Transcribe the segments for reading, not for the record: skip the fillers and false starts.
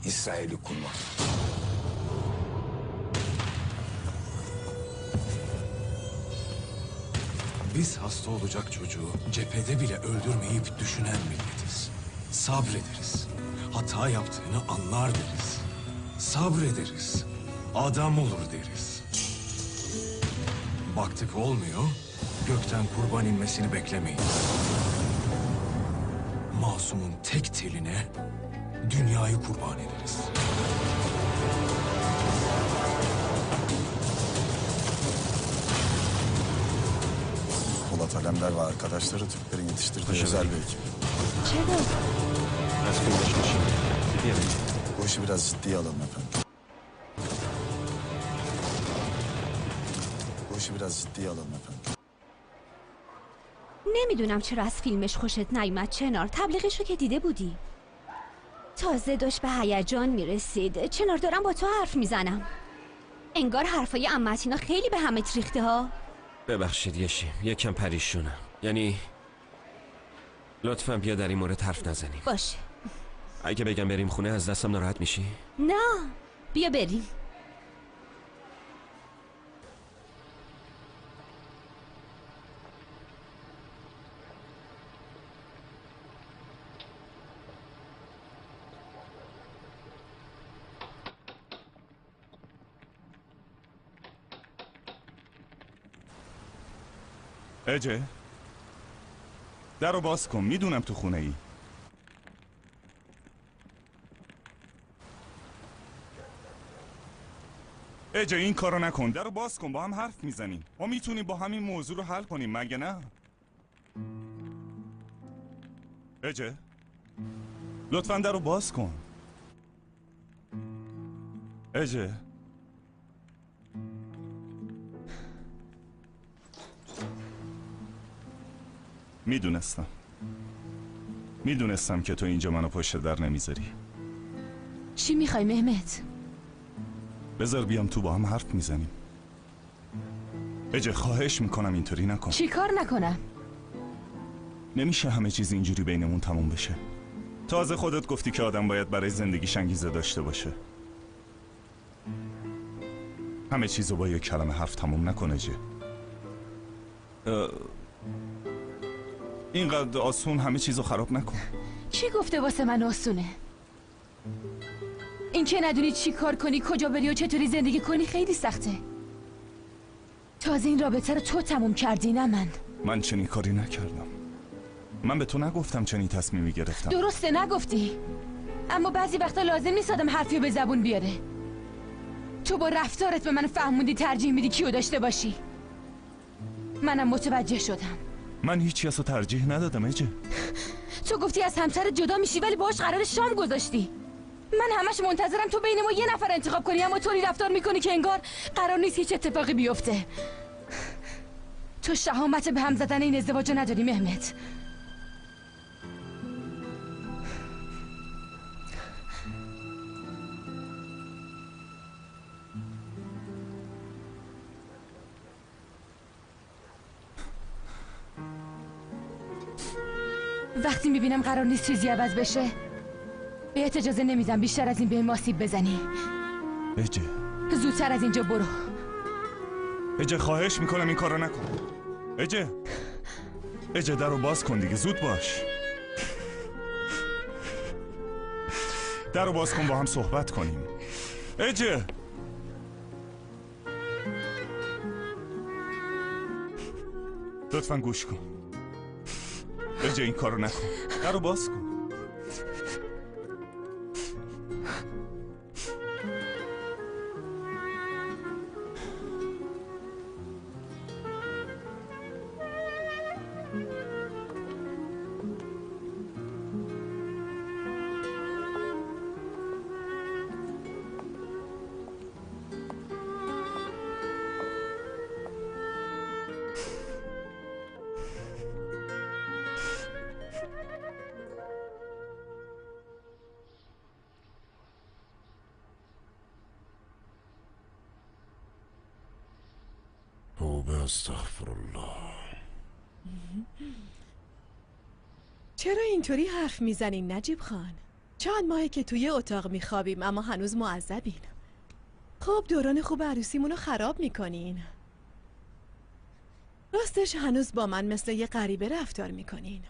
İsrail'i kurmak. Biz hasta olacak çocuğu cephede bile öldürmeyip düşünen milletiz. Sabrederiz. Hata yaptığını anlar deriz. Sabrederiz. Adam olur deriz. Baktık olmuyor, gökten kurban inmesini beklemeyiz. Masumun tek teline dünyayı kurban ederiz. Polat Alemdar ve arkadaşları Türklerin yetiştirdiği özel bir ekip. Bu işi biraz ciddiye alalım efendim. Bu işi biraz ciddiye alalım efendim. نمیدونم چرا از فیلمش خوشت نیومد چنار. تبلیغشو که دیده بودی. تازه داشت به هیجان میرسید. چنار دارم با تو حرف میزنم. انگار حرفای عمتینا خیلی به همه ریخته ها. ببخشید یشیم، یکم پریشونم. یعنی لطفاً بیا در این مورد حرف نزنیم. باشه. اگه بگم بریم خونه از دستم ناراحت میشی؟ نه، بیا بریم. اجه در رو باز کن، میدونم تو خونه ای. اجه این کارو نکن، در رو باز کن، با هم حرف میزنیم. ما میتونیم با همین موضوع رو حل کنیم مگه نه؟ اجه لطفاً در رو باز کن. اجه میدونستم که تو اینجا منو پشت در نمیذاری. چی میخوای مهمت؟ بذار بیام تو با هم حرف میزنیم. اجه خواهش میکنم اینطوری نکن. چی کار نکنم؟ نمیشه همه چیز اینجوری بینمون تموم بشه. تازه خودت گفتی که آدم باید برای زندگیش انگیزه داشته باشه. همه چیزو با یک کلمه حرف تموم نکنه اجه. اینقدر آسون همه چیزو خراب نکن. چی گفته واسه من آسونه؟ این که ندونی چی کار کنی، کجا بری و چطوری زندگی کنی خیلی سخته. تازه این رابطه رو تو تموم کردی نه من چنین کاری نکردم. من به تو نگفتم چنین تصمیمی گرفتم. درسته نگفتی، اما بعضی وقتا لازم نیست آدم حرفی به زبون بیاره. تو با رفتارت به من فهموندی ترجیح میدی کیو داشته باشی. منم متوجه شدم. من هیچ کس رو ترجیح ندادم اجه. تو گفتی از همسر جدا میشی ولی باهاش قرار شام گذاشتی. من همش منتظرم تو بین ما یه نفر انتخاب کنی، اما طوری رفتار میکنی که انگار قرار نیست هیچ اتفاقی بیفته. تو شهامت به هم زدن این ازدواج نداری مهمت. وقتی میبینم قرار نیست چیزی عوض بشه بهت اجازه نمیدم بیشتر از این به آسیب بزنی. اجه زودتر از اینجا برو. اجه خواهش میکنم این کارو نکن. اجه در رو باز کن دیگه، زود باش. در رو باز کن با هم صحبت کنیم. اجه لطفاً گوش کن. اجه این کارو نکن، در رو باز کن. استغفرالله. چرا اینطوری حرف میزنین نجیب خان؟ چند ماهه که توی اتاق میخوابیم اما هنوز معذبین. خب دوران خوب عروسیمونو خراب میکنین. راستش هنوز با من مثل یه غریبه رفتار میکنین،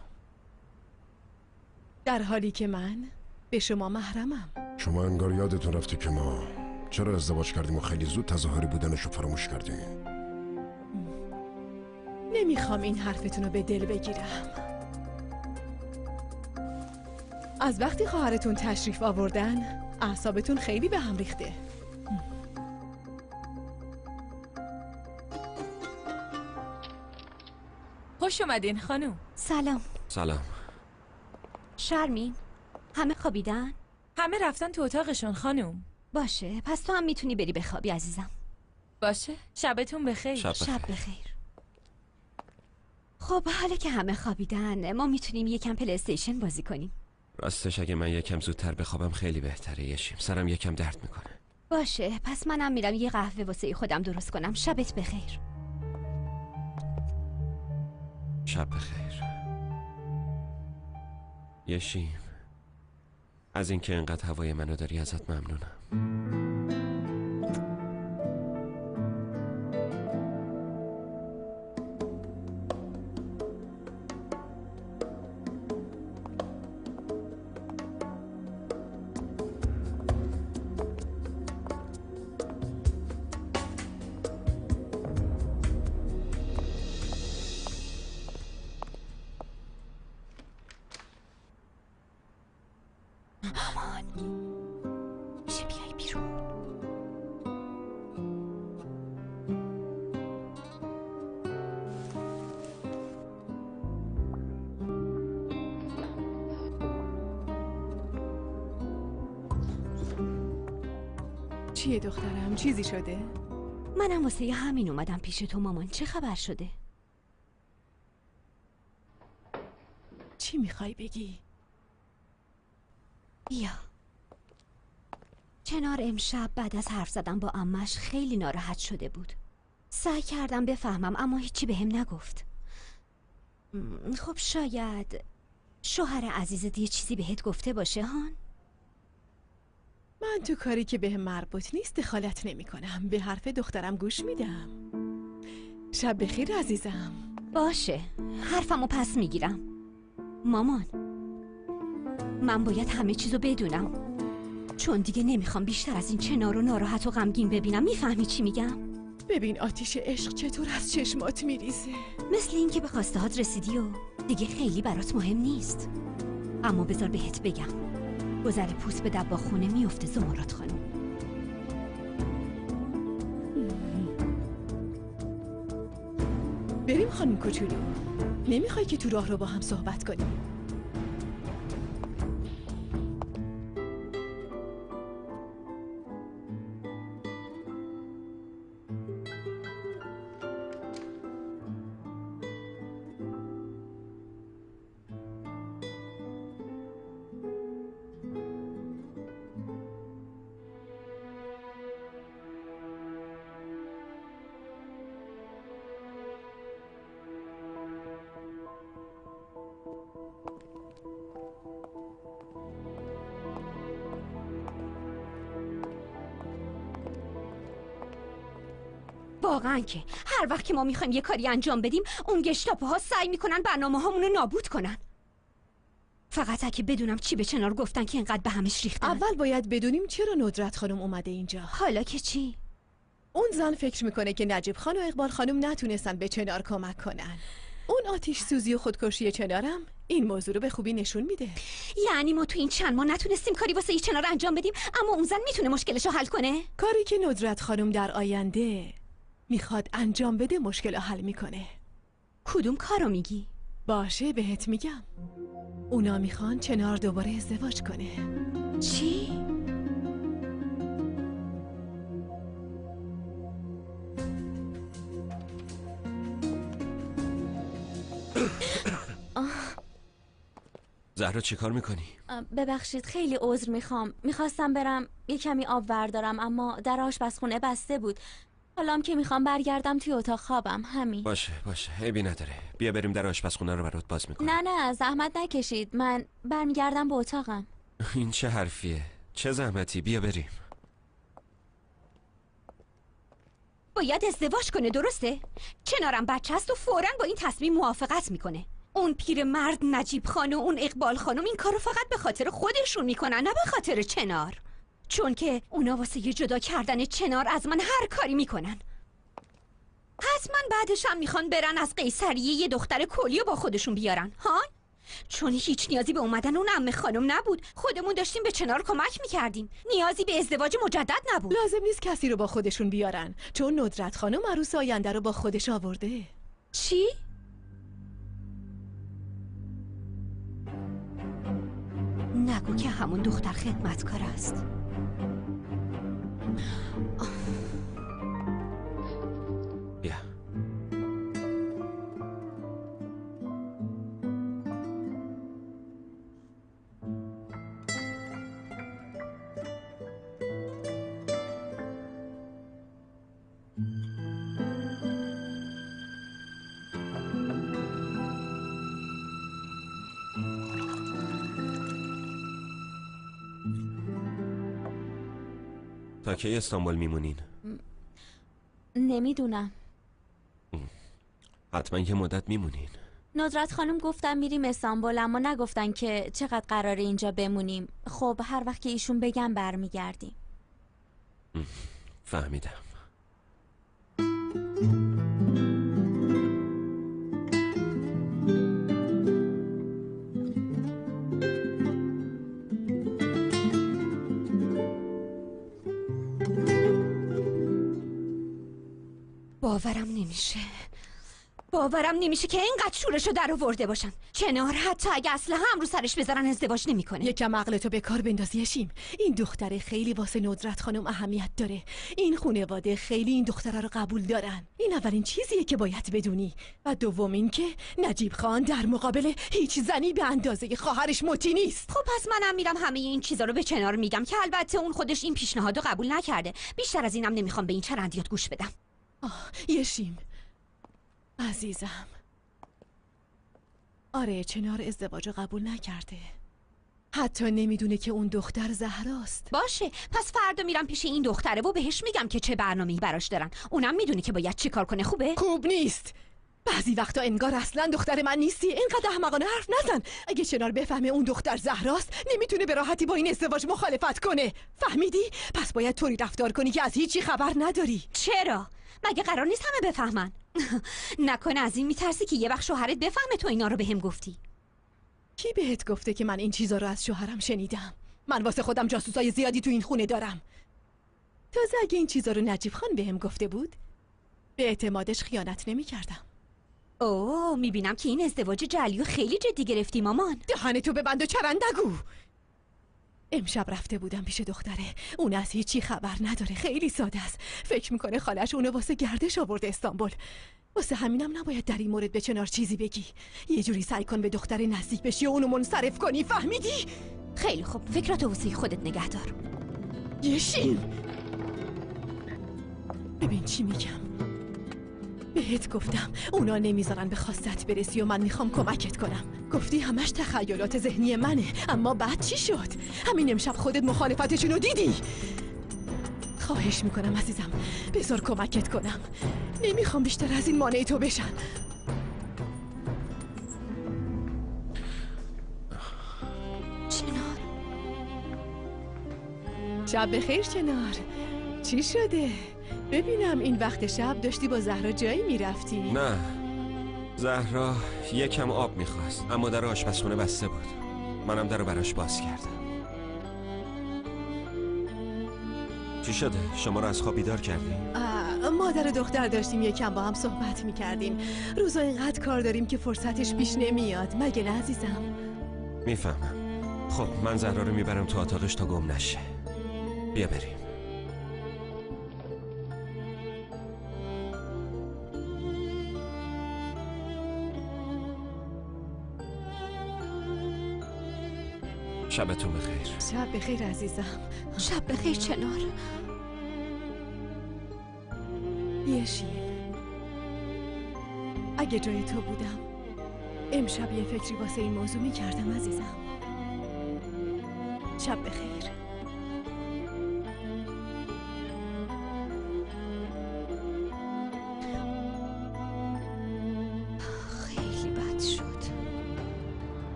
در حالی که من به شما محرمم. شما انگار یادتون رفته که ما چرا ازدواج کردیم و خیلی زود تظاهری بودنشو فراموش کردیم. نمیخوام این حرفتون رو به دل بگیرم. از وقتی خواهرتون تشریف آوردن اعصابتون خیلی به هم ریخته. خوش اومدین خانم. سلام. سلام. شرمین، همه خوابیدن؟ همه رفتن تو اتاقشون خانم. باشه، پس تو هم میتونی بری بخوابی عزیزم. باشه، شبتون بخیر. شب بخیر. خب حالا که همه خوابیدن ما میتونیم یکم پلی استیشن بازی کنیم. راستش اگه من یکم زودتر بخوابم خیلی بهتره یشیم. سرم یکم درد میکنه. باشه، پس منم میرم یه قهوه واسه خودم درست کنم. شبت بخیر. شب بخیر. یشیم، از اینکه انقدر هوای منو داری ازت ممنونم. میشه بیای بیرون؟ چیه دخترم؟ چیزی شده؟ منم واسه همین اومدم پیش تو مامان. چه خبر شده؟ چی میخوای بگی؟ بیا. چنار امشب بعد از حرف زدن با عمش خیلی ناراحت شده بود. سعی کردم بفهمم اما هیچی بهم نگفت. خب شاید شوهر عزیزت یه چیزی بهت گفته باشه هان؟ من تو کاری که به مربوط نیست دخالت نمی کنم. به حرف دخترم گوش میدم. شب بخیر عزیزم. باشه، حرفمو پس میگیرم. مامان، من باید همه چیزو بدونم، چون دیگه نمیخوام بیشتر از این چنار رو ناراحت و غمگین ببینم. میفهمی چی میگم؟ ببین آتیش عشق چطور از چشمات میریزه. مثل این که به خواسته هات رسیدی و دیگه خیلی برات مهم نیست. اما بذار بهت بگم، گذر پوست به دباغخونه میفته زمرد خانم. بریم خانم کوچولو. نمیخوای که تو راه رو با هم صحبت کنیم؟ واقعا که هر وقت که ما میخوایم یه کاری انجام بدیم اون گشتاپوها سعی میکنن برنامه هامونو نابود کنن. فقط اگه بدونم چی به چنار گفتن که اینقدر به همش ریختن. اول باید بدونیم چرا ندرت خانم اومده اینجا. حالا که چی؟ اون زن فکر میکنه که نجیب خان و اقبال خانم نتونستن به چنار کمک کنن. اون آتیش سوزی و خودکشی چنارم این موضوع رو به خوبی نشون میده. یعنی ما تو این چند ماه نتونستیم کاری واسه چنار انجام بدیم، اما اون زن میتونه مشکلشو حل کنه؟ کاری که ندرت خانم در آینده میخواد انجام بده مشکل حل میکنه. کدوم کارو میگی؟ باشه بهت میگم. اونا میخوان چنار دوباره ازدواج کنه. چی؟ زهرا چی کار میکنی؟ ببخشید خیلی عذر میخواستم برم یه کمی آب وردارم اما در آشپزخونه بسته بود. حالا که میخوام برگردم توی اتاق خوابم. همین. باشه عیبی نداره. بیا بریم در آشپزخونه رو برات باز میکنم. نه زحمت نکشید، من برمیگردم به اتاقم. این چه حرفیه؟ چه زحمتی؟ بیا بریم. باید ازدواج کنه، درسته؟ چنارم بچه است و فوراً با این تصمیم موافقت میکنه. اون پیرمرد نجیب خان و اون اقبال خانم این کارو فقط به خاطر خودشون میکنن، نه به خاطر چنار. چون که اونا واسه یه جدا کردن چنار از من هر کاری میکنن. حتما بعدش هم میخوان برن از قیصریه یه دختر کلیو با خودشون بیارن، ها؟ چون هیچ نیازی به اومدن اون عمه خانم نبود. خودمون داشتیم به چنار کمک میکردیم. نیازی به ازدواج مجدد نبود. لازم نیست کسی رو با خودشون بیارن، چون ندرت خانم عروس آینده رو با خودش آورده. چی؟ نگو که همون دختر خدمتکار است. بیا. تا کی استانبول میمونین؟ نمیدونم. حتما یه مدت میمونین. ندرت خانم گفتن میریم استانبول، اما نگفتن که چقدر قراره اینجا بمونیم. خب هر وقت که ایشون بگن برمیگردیم. فهمیدم. باورم نمیشه که اینقدر شورشو در آورده باشن. چنار حتی اگه اسلحه هم رو سرش بذارن ازدواج نمیکنه. یکم عقلتو به کار بنداز یشیم. این دختره خیلی واسه ندرت خانم اهمیت داره. این خانواده خیلی این دختره رو قبول دارن. این اولین چیزیه که باید بدونی. و دومین که نجیب خان در مقابل هیچ زنی به اندازه خواهرش مطیع نیست. خب پس منم میرم همه این چیزا رو به چنار میگم که البته اون خودش این پیشنهادو قبول نکرده. بیشتر از اینم نمیخوام به این چرندیات گوش بدم. یشیم عزیزم، آره چنار ازدواج قبول نکرده. حتی نمیدونه که اون دختر زهراست. باشه، پس فردا میرم پیش این دختره و بهش میگم که چه برنامه‌ای براش دارن. اونم میدونه که باید چی کار کنه. خوبه؟ خوب نیست. بعضی وقتا انگار اصلا دختر من نیستی. اینقدر احمقانه حرف نزن. اگه چنار بفهمه اون دختر زهراست نمیتونه به راحتی با این ازدواج مخالفت کنه. فهمیدی؟ پس باید طوری رفتار کنی که از هیچی خبر نداری. چرا؟ مگه قرار نیست همه بفهمن؟ نکنه از این میترسی که یه وقت شوهرت بفهمه تو اینا رو بهم گفتی؟ کی بهت گفته که من این چیزا رو از شوهرم شنیدم؟ من واسه خودم جاسوسای زیادی تو این خونه دارم. تازه اگه این چیزا رو نجیب خان بهم گفته بود به اعتمادش خیانت نمی‌کردم. اوه، میبینم که این ازدواج جلیو خیلی جدی گرفتی مامان. دهنتو ببند و چرندگو. امشب رفته بودم پیش دختره. اون از هیچی خبر نداره. خیلی ساده است. فکر میکنه خالش اونو واسه گردش آورده استانبول. واسه همینم نباید در این مورد به چنار چیزی بگی. یه جوری سعی کن به دختر نزدیک بشی و اونو منصرف کنی. فهمیدی؟ خیلی خوب، فکراتو واسه خودت نگه دار. یشین ببین چی میگم. بهت گفتم اونا نمیذارن به خواستت برسی و من میخوام کمکت کنم. گفتی همش تخیلات ذهنی منه، اما بعد چی شد؟ همین امشب خودت مخالفتشونو دیدی. خواهش میکنم عزیزم بذار کمکت کنم. نمیخوام بیشتر از این مانع تو بشن. چنار، شب بخیر چنار. چی شده؟ ببینم این وقت شب داشتی با زهرا جایی میرفتی؟ نه، زهرا یکم آب میخواست اما در آشپزخونه بسته بود. منم در رو براش باز کردم. چی شده؟ شما رو از خواب بیدار کردیم؟ مادر و دختر داشتیم یکم با هم صحبت میکردیم. روزا اینقدر کار داریم که فرصتش پیش نمیاد. مگه نه عزیزم؟ میفهمم. خب من زهرا رو میبرم تو اتاقش تا گم نشه. بیا بریم. شبتون بخیر. شب بخیر عزیزم. شب بخیر چنار. یشی اگه جای تو بودم امشب یه فکری واسه این موضوع میکردم عزیزم. شب بخیر. خیلی بد شد.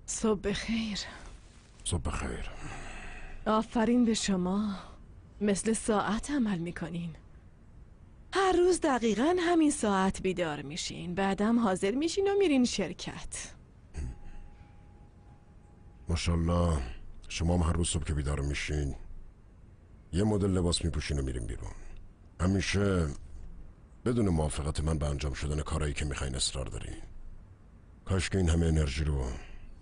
صبح بخیر. صبح بخیر. آفرین به شما. مثل ساعت عمل میکنین. هر روز دقیقاً همین ساعت بیدار میشین، بعدم حاضر میشین و میرین شرکت. ماشاءالله شما هم هر روز صبح که بیدار میشین یه مدل لباس میپوشین و میرین بیرون. همیشه بدون موافقت من به انجام شدن کارهایی که میخواین اصرار دارین. کاش که این همه انرژی رو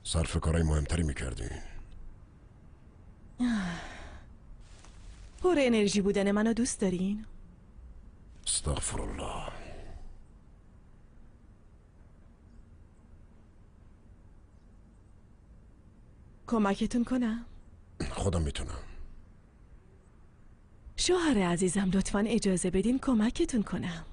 صرف کارهای مهمتری میکردین. پر انرژی بودن منو دوست دارین؟ استغفرالله. کمکتون کنم؟ خودم میتونم. شوهر عزیزم لطفاً اجازه بدین کمکتون کنم.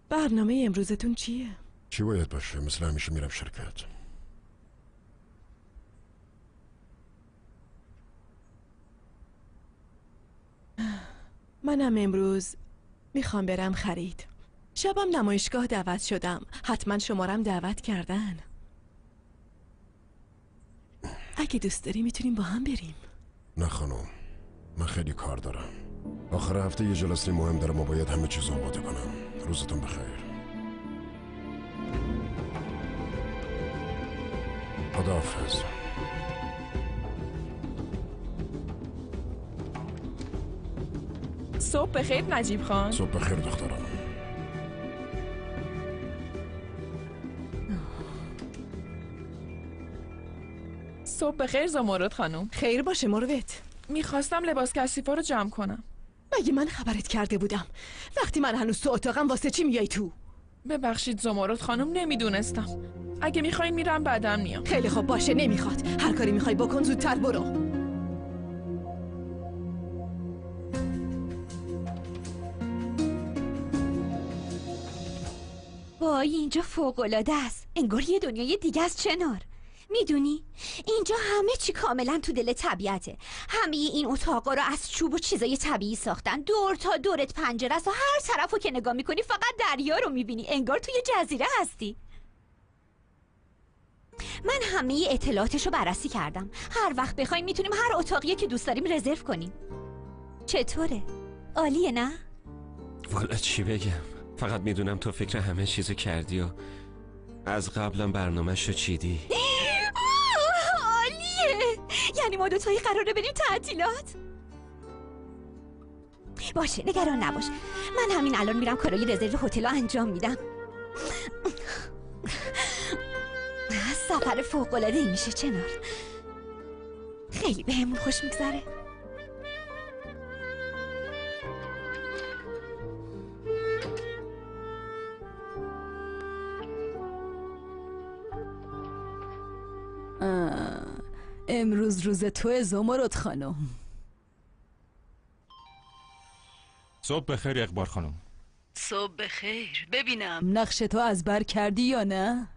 برنامه امروزتون چیه؟ چی باید باشه؟ مثل همیشه میرم شرکت. منم امروز میخوام برم خرید. شبم نمایشگاه دعوت شدم. حتما شمارم دعوت کردن. اگه دوست داری میتونیم با هم بریم. نه خانم، من خیلی کار دارم. آخر هفته یه جلسه مهم دارم و باید همه چیز آماده کنم. روزتون بخیر. خداحافظ. صبح بخیر نجیب خان. صبح بخیر دخترم. صبح بخیر زمرد خانم. خیر باشه مروت. میخواستم لباس کثیفا رو جمع کنم. مگه من خبرت کرده بودم؟ وقتی من هنوز تو اتاقم واسه چی میای تو؟ ببخشید زمرد خانم، نمیدونستم. اگه میخواین میرم بعدم میام. خیلی خوب باشه، نمیخواد. هر کاری میخوای بکن، زودتر برو. وای اینجا فوق‌العاده است. انگار یه دنیای دیگه است چنار. میدونی اینجا همه چی کاملا تو دل طبیعته. همه این اتاقا رو از چوب و چیزای طبیعی ساختن. دور تا دورت پنجره است و هر طرفو که نگاه میکنی فقط دریا رو میبینی. انگار توی جزیره هستی. من همه اطلاعاتشو بررسی کردم. هر وقت بخوایم میتونیم هر اتاقیه که دوست داریم رزرو کنیم. چطوره؟ عالیه نه؟ والا چی بگم؟ فقط میدونم تو فکر همه چیزو کردی و از قبلم برنامه‌شو چیدی. عالیه! یعنی ما دوتایی قراره بریم تعطیلات؟ باشه نگران نباش. من همین الان میرم کارای رزرو هتل رو انجام میدم. سفر فوق‌العاده‌ای میشه چنار. خیلی بهمون خوش میگذره. امروز روز تو زمرد خانم. صبح بخیر اقبال خانم. صبح بخیر. ببینم نقش تو از بر کردی یا نه؟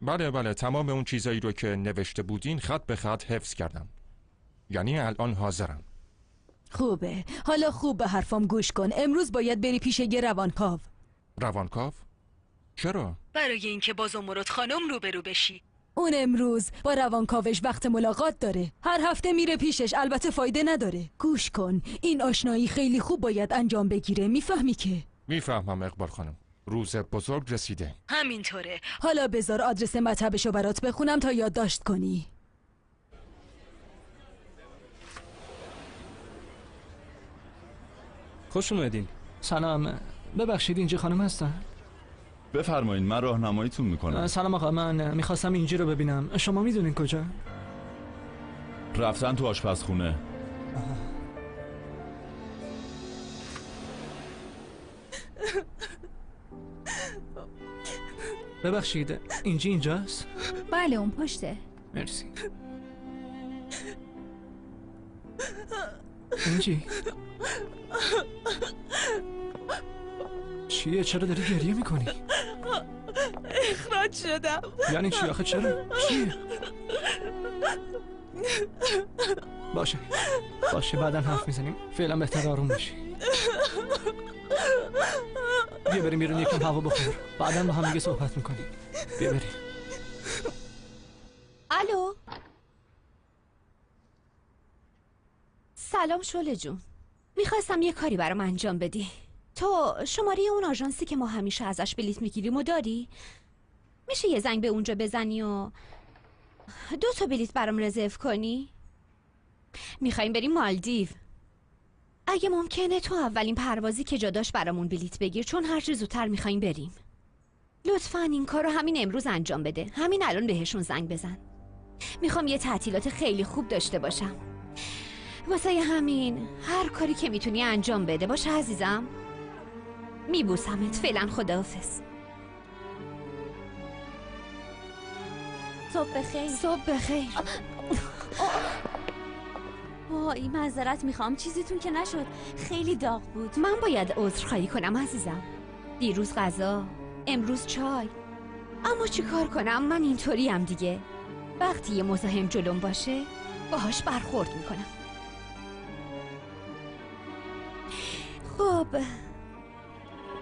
بله تمام اون چیزایی رو که نوشته بودین خط به خط حفظ کردم. یعنی الان حاضرم. خوبه. حالا خوب به حرفام گوش کن. امروز باید بری پیش یه روانکاو. روانکاو؟ چرا؟ برای اینکه با زمرد خانم روبرو بشی. اون امروز با روانکاوش وقت ملاقات داره. هر هفته میره پیشش. البته فایده نداره. گوش کن. این آشنایی خیلی خوب باید انجام بگیره. میفهمی که؟ میفهمم اقبال خانم. روز بزرگ رسیده. همینطوره. حالا بذار آدرس مطبشو برات بخونم تا یادداشت کنی. خوش اومدین. سلام. ببخشید اینجا خانم هستن؟ بفرمایید، من راهنماییتون میکنم. سلام آقا، من میخواستم اینجا رو ببینم. شما میدونین کجا؟ رفتن تو آشپزخونه. ببخشید اینجاست؟ بله اون پشته. مرسی. اینجی چیه؟ چرا داری گریه میکنی؟ اخراج شدم. یعنی چی آخه؟ چرا؟ چیه؟ باشه بعدا حرف میزنیم. فعلا بهتر آروم باشی. بیا بریم بیرون یکم هوا بخور، بعدا با هم دیگه صحبت میکنیم. بیا بریم. الو. سلام شعله جون، میخواستم یه کاری برام انجام بدی. تو شماره اون آژانسی که ما همیشه ازش بلیط میگیریم و داری؟ میشه یه زنگ به اونجا بزنی و 2 تا بلیط برام رزرو کنی؟ میخوایم بریم مالدیو. اگه ممکنه تو اولین پروازی که جاداش برامون بلیط بگیر، چون هر چه زودتر میخوایم بریم. لطفاً این کارو همین امروز انجام بده. همین الان بهشون زنگ بزن. میخوام یه تعطیلات خیلی خوب داشته باشم. واسه همین هر کاری که میتونی انجام بده. باشه عزیزم؟ میبوسمت. فعلا خداحافظ. صبح بخیر. صبح بخیر. وای معذرت میخوام، چیزیتون که نشد. خیلی داغ بود. من باید عذرخواهی کنم عزیزم. دیروز غذا، امروز چای. اما چی کار کنم؟ من اینطوریم دیگه. وقتی یه مزاحم جلوم باشه باهاش برخورد میکنم. خب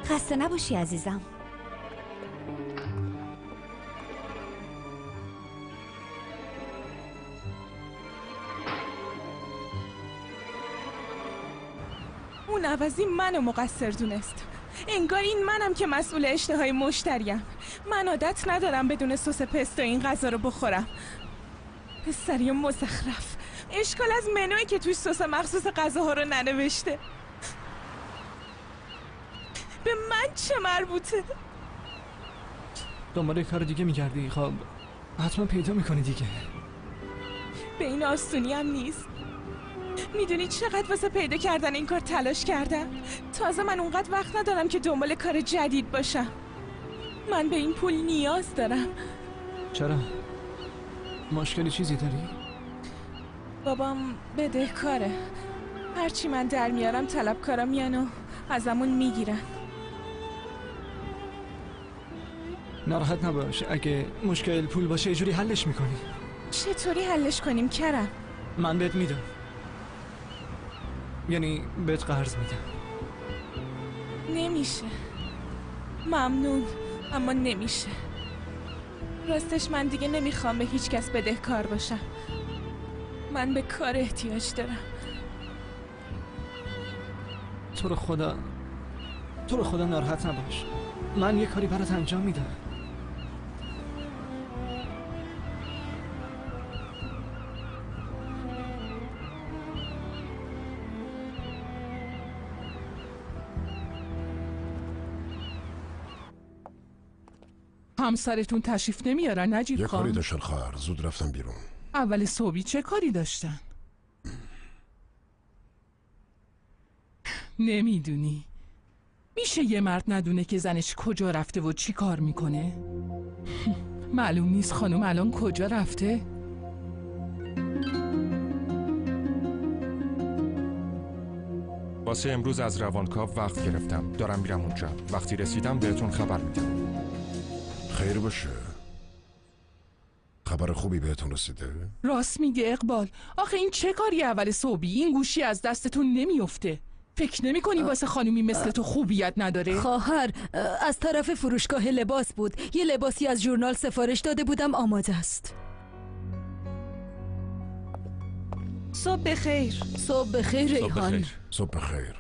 خسته نباشی عزیزم. اون عوضی منو مقصر دونست. انگار این منم که مسئول اشتهای مشتریم. من عادت ندارم بدون سس پستو این غذا رو بخورم. پسری مزخرف. اشکال از منوی که توی سس مخصوص غذاها رو ننوشته. به من چه مربوطه؟ دنبال کار دیگه میگردی؟ خب حتما پیدا میکنی دیگه. به این آسونی هم نیست. میدونی چقدر واسه پیدا کردن این کار تلاش کردم؟ تازه من اونقدر وقت ندارم که دنبال کار جدید باشم. من به این پول نیاز دارم. چرا؟ مشکلی چیزی داری؟ بابام بدهکاره. هرچی من در میارم طلبکارا میان و ازمون میگیرن. ناراحت نباش. اگه مشکل پول باشه یه جوری حلش میکنی. چطوری حلش کنیم کرم؟ من بهت میدم. یعنی بهت قرض میدم. نمیشه. ممنون اما نمیشه. راستش من دیگه نمیخوام به هیچ کس بدهکار باشم. من به کار احتیاج دارم. تو رو خدا ناراحت نباش. من یه کاری برات انجام میدم. همسرتون تشریف نمیارن نجیب یه خان؟ کاری داشتن خواهر، زود رفتم بیرون. اول صبحی چه کاری داشتن؟ نمیدونی. میشه یه مرد ندونه که زنش کجا رفته و چی کار میکنه؟ معلوم نیست خانم الان کجا رفته؟ واسه امروز از روانکاو وقت گرفتم. دارم میرم اونجا. وقتی رسیدم بهتون خبر میدم. خیر باشه. خبر خوبی بهتون رسیده؟ راست میگه اقبال. آخه این چه کاری اول صبحی؟ این گوشی از دستتون نمیفته. فکر نمی کنی واسه خانومی مثل تو خوبیت نداره؟ خواهر از طرف فروشگاه لباس بود. یه لباسی از ژورنال سفارش داده بودم، آماده است. صبح بخیر. صبح بخیر ریحان. صبح بخیر.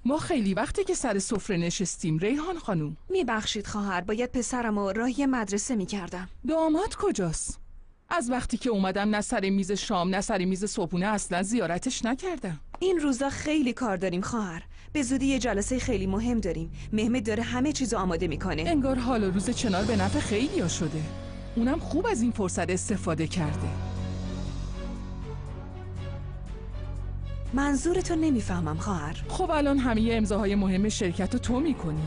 ما خیلی وقته که سر سفره نشستیم ریحان خانوم. میبخشید خواهر، باید پسرمو راهی مدرسه میکردم. داماد کجاست؟ از وقتی که اومدم نه سر میز شام نه سر میز صبحونه اصلا زیارتش نکردم. این روزا خیلی کار داریم خواهر. به زودی یه جلسه خیلی مهم داریم. مهمت داره همه چیزو آماده میکنه. انگار حال و روز چنار به نفع خیلیا شده. اونم خوب از این فرصت استفاده کرده. منظورتو نمیفهمم خواهر. خب الان همه امضاهای مهم شرکت رو تو میکنی.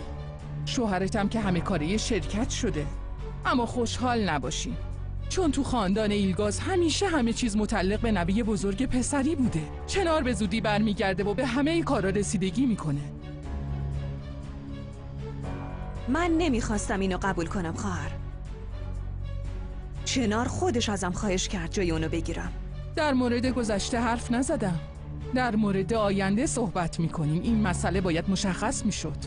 شوهرتم که همه کاره شرکت شده. اما خوشحال نباشی، چون تو خاندان ایلگاز همیشه همه چیز متعلق به نوه بزرگ پسری بوده. چنار به زودی برمیگرده و به همه کارا رسیدگی میکنه. من نمیخواستم اینو قبول کنم خواهر. چنار خودش ازم خواهش کرد جای اونو بگیرم. در مورد گذشته حرف نزدم، در مورد آینده صحبت میکنیم. این مسئله باید مشخص میشد.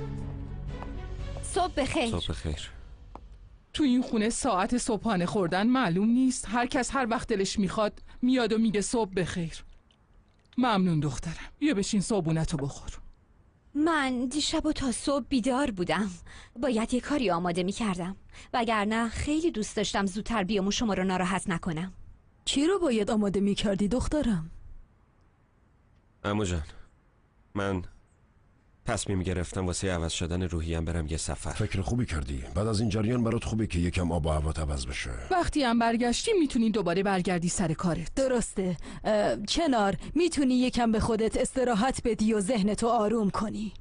صبح بخیر. صبح بخیر. تو این خونه ساعت صبحانه خوردن معلوم نیست. هر کس هر وقت دلش میخواد میاد و میگه صبح بخیر. ممنون دخترم، بیا بشین صبحونتو بخور. من دیشب و تا صبح بیدار بودم. باید یه کاری آماده میکردم، وگرنه خیلی دوست داشتم زودتر بیام و شما رو ناراحت نکنم. چی رو باید آماده میکردی دخترم؟ عمو جان، من تصمیم گرفتم واسه عوض شدن روحیم برم یه سفر. فکر خوبی کردی. بعد از این جریان برات خوبه که یکم آب و هوات عوض بشه. وقتی هم برگشتی میتونی دوباره برگردی سر کارت. درسته. چنار، میتونی یکم به خودت استراحت بدی و ذهنتو آروم کنی.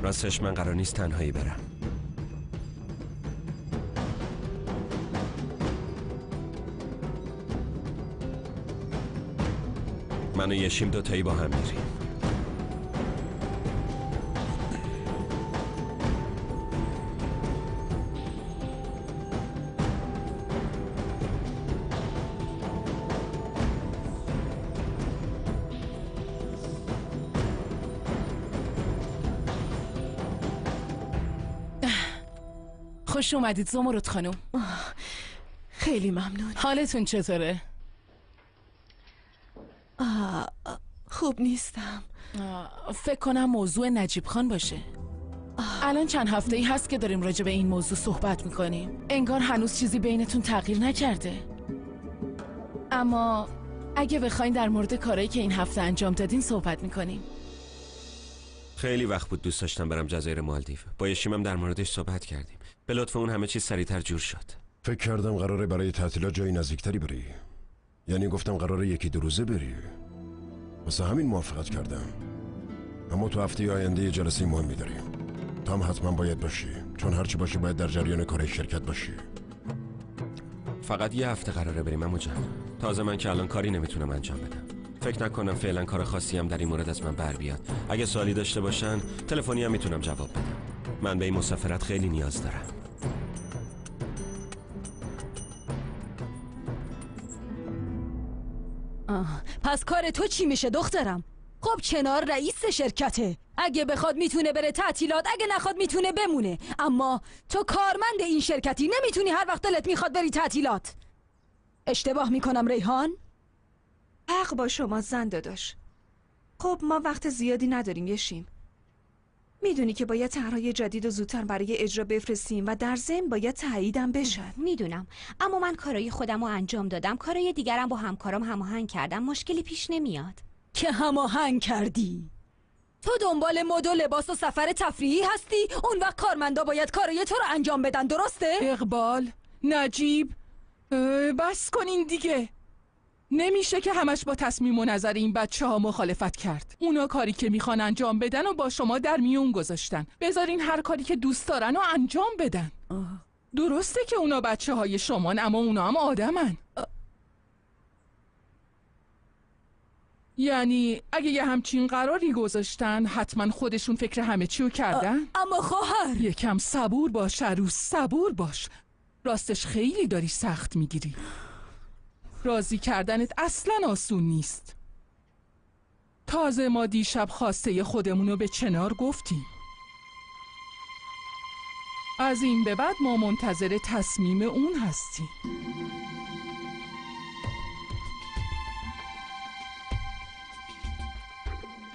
راستش من قرار نیست تنهایی برم. من و یشیم دوتایی با هم میریم. خوش اومدید زمرد خانم. خیلی ممنون. حالتون چطوره؟ خوب نیستم. فکر کنم موضوع نجیب خان باشه. الان چند هفته ای هست که داریم راجع به این موضوع صحبت میکنیم. انگار هنوز چیزی بینتون تغییر نکرده. اما اگه بخواین در مورد کارهایی که این هفته انجام دادین صحبت میکنیم. خیلی وقت بود دوست داشتم برم جزایر مالدیو. با یشیمم در موردش صحبت کردیم. به لطف اون همه چیز سریعتر جور شد. فکر کردم قراره برای تعطیلات جایی نزدیکتری بری. یعنی گفتم قراره یکی دو روزه بری. واسه همین موافقت کردم. اما تو هفته آینده یه جلسه مهمی داریم. تو هم حتما باید باشی، چون هرچی باشه باید در جریان کار شرکت باشی. فقط یه هفته قراره بریم عمو جان. تازه من که الان کاری نمیتونم انجام بدم. فکر نکنم فعلا کار خاصی هم در این مورد از من بر بیاد. اگه سوالی داشته باشن تلفنی هم میتونم جواب بدم. من به این مسافرت خیلی نیاز دارم. پس کار تو چی میشه دخترم؟ خب چنار رئیس شرکته. اگه بخواد میتونه بره تعطیلات، اگه نخواد میتونه بمونه. اما تو کارمند این شرکتی، نمیتونی هر وقت دلت میخواد بری تعطیلات. اشتباه میکنم ریحان؟ حق با شما زن داداش. خب ما وقت زیادی نداریم یشیم. میدونی که باید طرحهای جدید و زودتر برای اجرا بفرستیم و در ضمن باید تاییدم بشن. میدونم، اما من کارای خودم رو انجام دادم، کارای دیگرم با همکارام هماهنگ کردم. مشکلی پیش نمیاد. که هماهنگ کردی؟ تو دنبال مد و لباس و سفر تفریحی هستی؟ اون وقت کارمندا باید کارای تو رو انجام بدن، درسته؟ اقبال، نجیب، بس کنین دیگه. نمیشه که همش با تصمیم و نظر این بچه ها مخالفت کرد. اونا کاری که میخوان انجام بدن و با شما در میون گذاشتن. بذارین هر کاری که دوست دارن و انجام بدن. درسته که اونا بچه های شمان، اما اونا هم آدمن. یعنی اگه یه همچین قراری گذاشتن حتما خودشون فکر همه چی رو کردن. اما خواهر یکم صبور باش عروس، صبور باش. راستش خیلی داری سخت میگیری. راضی کردنت اصلا آسون نیست. تازه ما دیشب خواسته خودمونو به چنار گفتیم. از این به بعد ما منتظر تصمیم اون هستیم.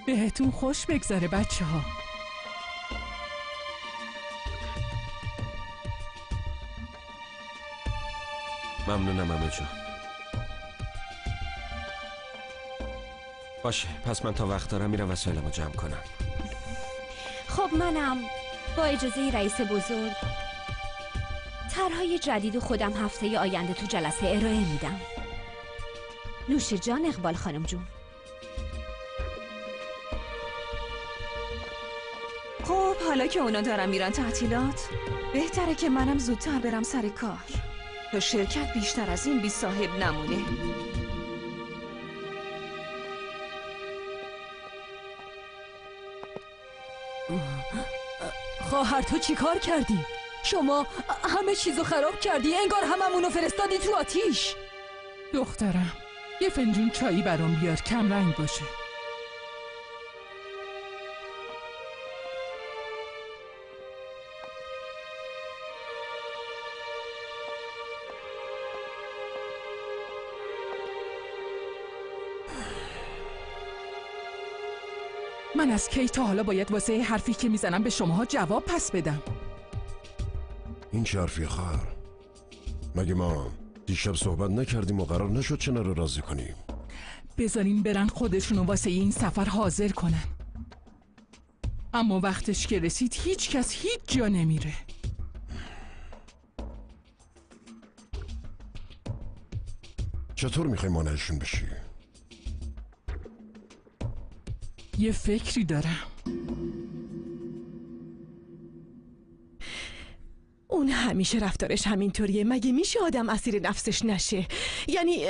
بهتون خوش بگذره بچه ها. ممنونم عمو جان. باشه پس من تا وقت دارم میرم وسایلمو جمع کنم. خب منم با اجازه رئیس بزرگ طرحهای جدید خودم هفته آینده تو جلسه ارائه میدم. نوش جان اقبال خانم جون. خب حالا که اونا دارن میرن تعطیلات، بهتره که منم زودتر برم سر کار تا شرکت بیشتر از این بی صاحب نمونه. خواهر تو چی کار کردی؟ شما همه چیزو خراب کردی، انگار هممونو فرستادی تو آتیش. دخترم یه فنجون چایی برام بیار، کم رنگ باشه. من از کی تا حالا باید واسه حرفی که میزنم به شماها جواب پس بدم؟ این چه حرفی خواهر؟ مگه ما دیشب صحبت نکردیم و قرار نشد چنار رو راضی کنیم؟ بذارین برن خودشونو واسه این سفر حاضر کنن. اما وقتش که رسید هیچ کس هیچ جا نمیره. چطور میخوای مانعشون بشی؟ یه فکری دارم. اون همیشه رفتارش همینطوریه، مگه میشه آدم اسیر نفسش نشه؟ یعنی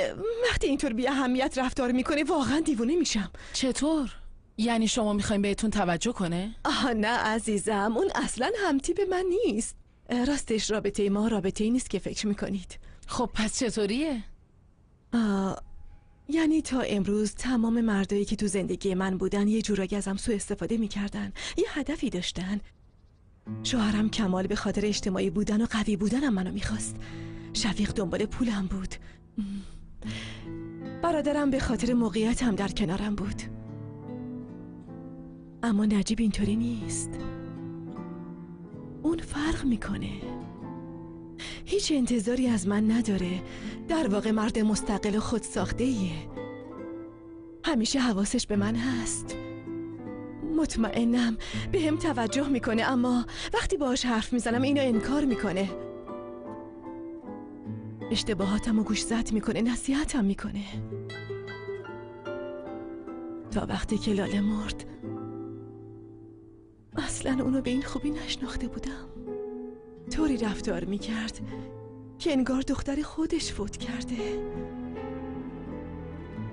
وقتی اینطور بی اهمیت رفتار میکنه واقعا دیوونه میشم. چطور؟ یعنی شما میخواین بهتون توجه کنه؟ نه عزیزم، اون اصلا همتیپ من نیست. راستش رابطه ما رابطه ای نیست که فکر میکنید. خب پس چطوریه؟ یعنی تا امروز تمام مردایی که تو زندگی من بودن یه جورایی ازم سوء استفاده میکردن، یه هدفی داشتن. شوهرم کمال به خاطر اجتماعی بودن و قوی بودنم منو میخواست. شفیق دنبال پولم بود. برادرم به خاطر موقعیتم در کنارم بود. اما نجیب اینطوری نیست. اون فرق میکنه. هیچ انتظاری از من نداره. در واقع مرد مستقل و خودساخته ایه. همیشه حواسش به من هست. مطمئنم به هم توجه میکنه، اما وقتی باهاش حرف میزنم اینو انکار میکنه. اشتباهاتمو گوشزد میکنه، نصیحتم میکنه. تا وقتی که لاله مرد اصلا اونو به این خوبی نشناخته بودم. طوری رفتار میکرد که انگار دختر خودش فوت کرده.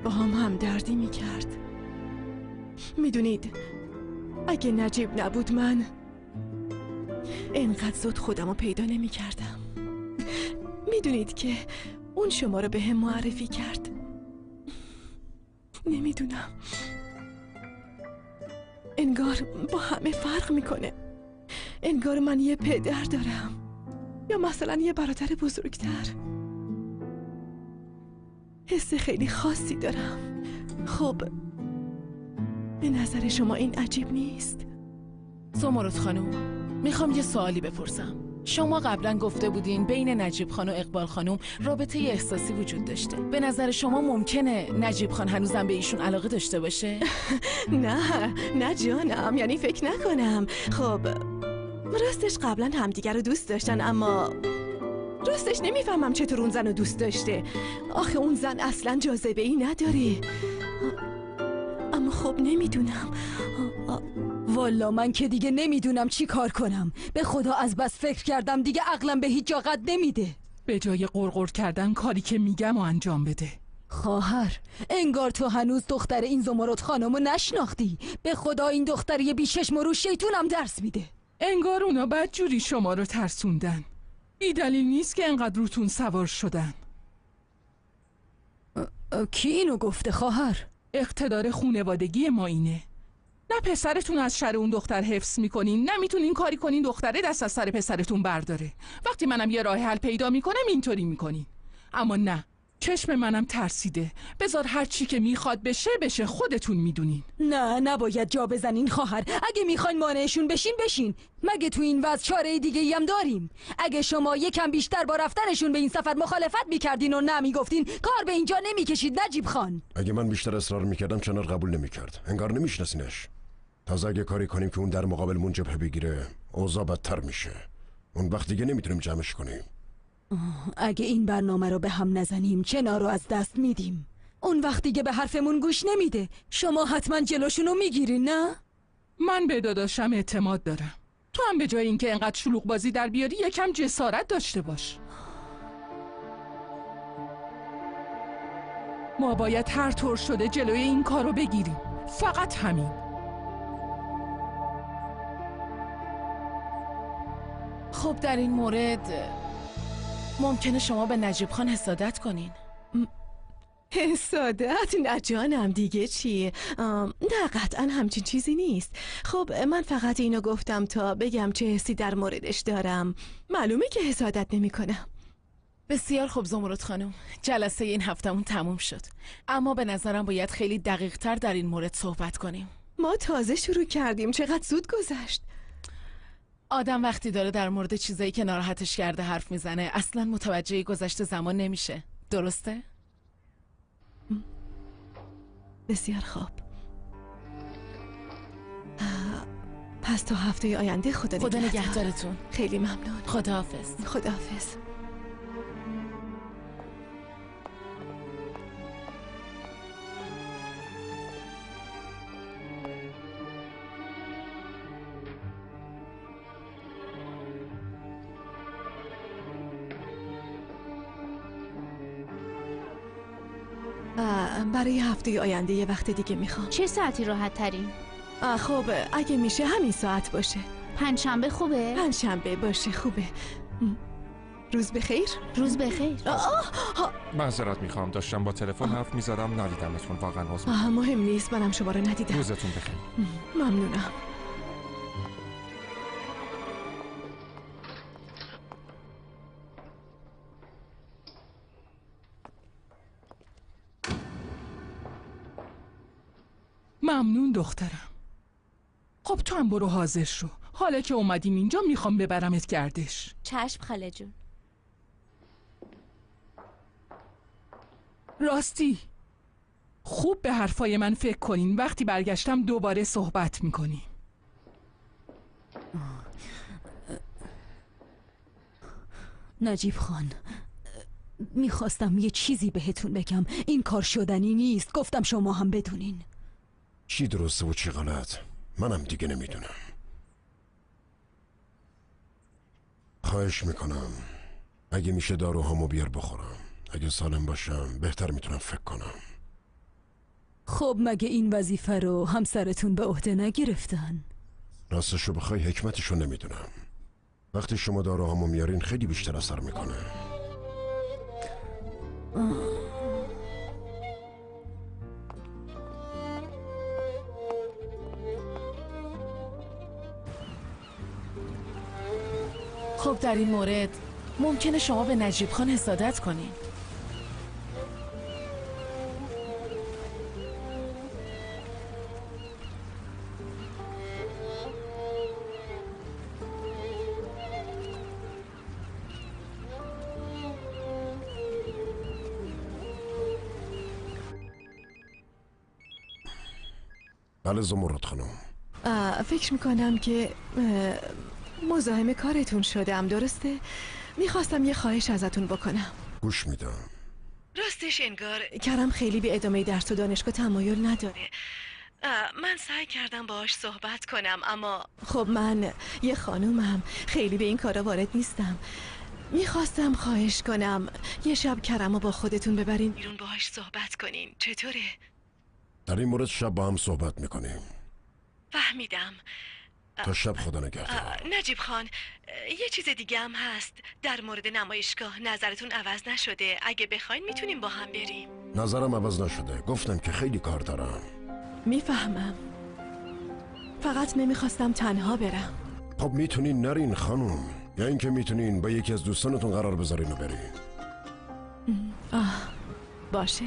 با هم دردی میکرد. میدونید اگه نجیب نبود من اینقدر زود خودمو پیدا نمیکردم. میدونید که اون شما رو به هم معرفی کرد. نمیدونم، انگار با همه فرق میکنه. انگار من یه پدر دارم یا مثلا یه برادر بزرگتر. حس خیلی خاصی دارم. خب به نظر شما این عجیب نیست؟ زمرد خانم، میخوام یه سوالی بپرسم. شما قبلا گفته بودین بین نجیب خان و اقبال خانم رابطه احساسی وجود داشته. به نظر شما ممکنه نجیب خان هنوزم به ایشون علاقه داشته باشه؟ نه جانم، یعنی فکر نکنم. خب راستش قبلا همدیگر رو دوست داشتن، اما راستش نمیفهمم چطور اون زن رو دوست داشته. آخه اون زن اصلا جاذبه ای نداره. اما خب نمیدونم. والا من که دیگه نمیدونم چی کار کنم. به خدا از بس فکر کردم دیگه عقلم به هیچ جا قد نمیده. به جای قرقر کردن کاری که میگم و انجام بده. خواهر انگار تو هنوز دختر این زمرد خانمو نشناختی. به خدا این دختر یه بیششم رو شیطونم درس میده. انگار اونا بدجوری شما رو ترسوندن. بی دلیل نیست که انقدر روتون سوار شدن. کی اینو گفته خواهر؟ اقتدار خونوادگی ما اینه. نه پسرتون از شر اون دختر حفظ میکنین، نه میتونین کاری کنین دختره دست از سر پسرتون برداره. وقتی منم یه راه حل پیدا میکنم اینطوری میکنین. اما نه، چشم منم ترسیده. بذار هر چی که میخواد بشه خودتون میدونین. نه نباید جا بزنین خواهر. اگه میخواین مانعشون بشین. مگه تو این وضع چاره دیگه ای هم داریم؟ اگه شما یکم بیشتر با رفتنشون به این سفر مخالفت میکردین و نمیگفتین کار به اینجا نمیکشید نجیب خان. اگه من بیشتر اصرار میکردم چنار قبول نمیکرد. انگار نمیشناسینش. تازه اگه کاری کنیم که اون در مقابلمون جبهه بگیره اوضاع بدتر میشه. اون وقت دیگه نمیتونیم جمعش کنیم. اگه این برنامه رو به هم نزنیم چنار رو از دست میدیم. اون وقت دیگه به حرفمون گوش نمیده. شما حتما جلوشونو میگیرین نه؟ من به داداشم اعتماد دارم. تو هم به جای اینکه انقدر شلوغ بازی در بیاری یکم جسارت داشته باش. ما باید هر طور شده جلوی این کارو بگیریم. فقط همین. خب در این مورد ممکنه شما به نجیب خان حسادت کنین. حسادت؟ نه جانم دیگه چی؟ نه قطعا همچین چیزی نیست. خب من فقط اینو گفتم تا بگم چه حسی در موردش دارم. معلومه که حسادت نمی کنم. بسیار خوب زمرد خانم، جلسه این هفتمون تموم شد، اما به نظرم باید خیلی دقیق تر در این مورد صحبت کنیم. ما تازه شروع کردیم، چقدر زود گذشت. آدم وقتی داره در مورد چیزایی که ناراحتش کرده حرف میزنه اصلا متوجه گذشته زمان نمیشه. درسته؟ بسیار خوب. پس تا هفته آینده خدا نگهدارتون. خیلی ممنون. خداحافظ. خداحافظ. برای هفته آینده یه وقت دیگه میخوام. چه ساعتی راحت ترین؟ خب اگه میشه همین ساعت باشه. پنجشنبه خوبه؟ پنجشنبه باشه خوبه. روز بخیر. روز بخیر. معذرت میخوام، داشتم با تلفن حرف میزدم ندیدمتون. واقعا عذر میخوام. مهم نیست، منم شما رو ندیدم. روزتون بخیر. ممنونم. ممنون دخترم. خب تو هم برو حاضر شو. حالا که اومدیم اینجا میخوام ببرمت گردش. چشم خاله جون. راستی خوب به حرفای من فکر کنین، وقتی برگشتم دوباره صحبت میکنیم. نجیب خان، میخواستم یه چیزی بهتون بگم. این کار شدنی نیست. گفتم شما هم بدونین. چی درسته و چی غلط منم دیگه نمیدونم. خواهش میکنم اگه میشه داروهامو بیار بخورم. اگه سالم باشم بهتر میتونم فکر کنم. خب مگه این وظیفه رو همسرتون به عهده نگرفتن؟ راستشو بخوای حکمتشو نمیدونم. وقتی شما داروهامو میارین خیلی بیشتر اثر میکنه. خب در این مورد ممکنه شما به نجیب خان حسادت کنین. بله زمرد خانم. فکر میکنم که مزاحم کارتون شدم، درسته؟ میخواستم یه خواهش ازتون بکنم. گوش میدم. راستش انگار کرم خیلی به ادامه درس و دانشگاه تمایل نداره. من سعی کردم باهاش صحبت کنم، اما خب من یه خانومم، خیلی به این کارا وارد نیستم. میخواستم خواهش کنم یه شب کرمو با خودتون ببرین بیرون باهاش صحبت کنین. چطوره؟ در این مورد شب با هم صحبت میکنیم. فهمیدم. تا شب خدا نگهدار. نجیب خان، یه چیز دیگه هم هست. در مورد نمایشگاه نظرتون عوض نشده؟ اگه بخواین میتونیم با هم بریم. نظرم عوض نشده. گفتم که خیلی کار دارم. میفهمم، فقط نمیخواستم تنها برم. خب میتونین نرین خانم، یا اینکه میتونین با یکی از دوستانتون قرار بذارین و برین. باشه.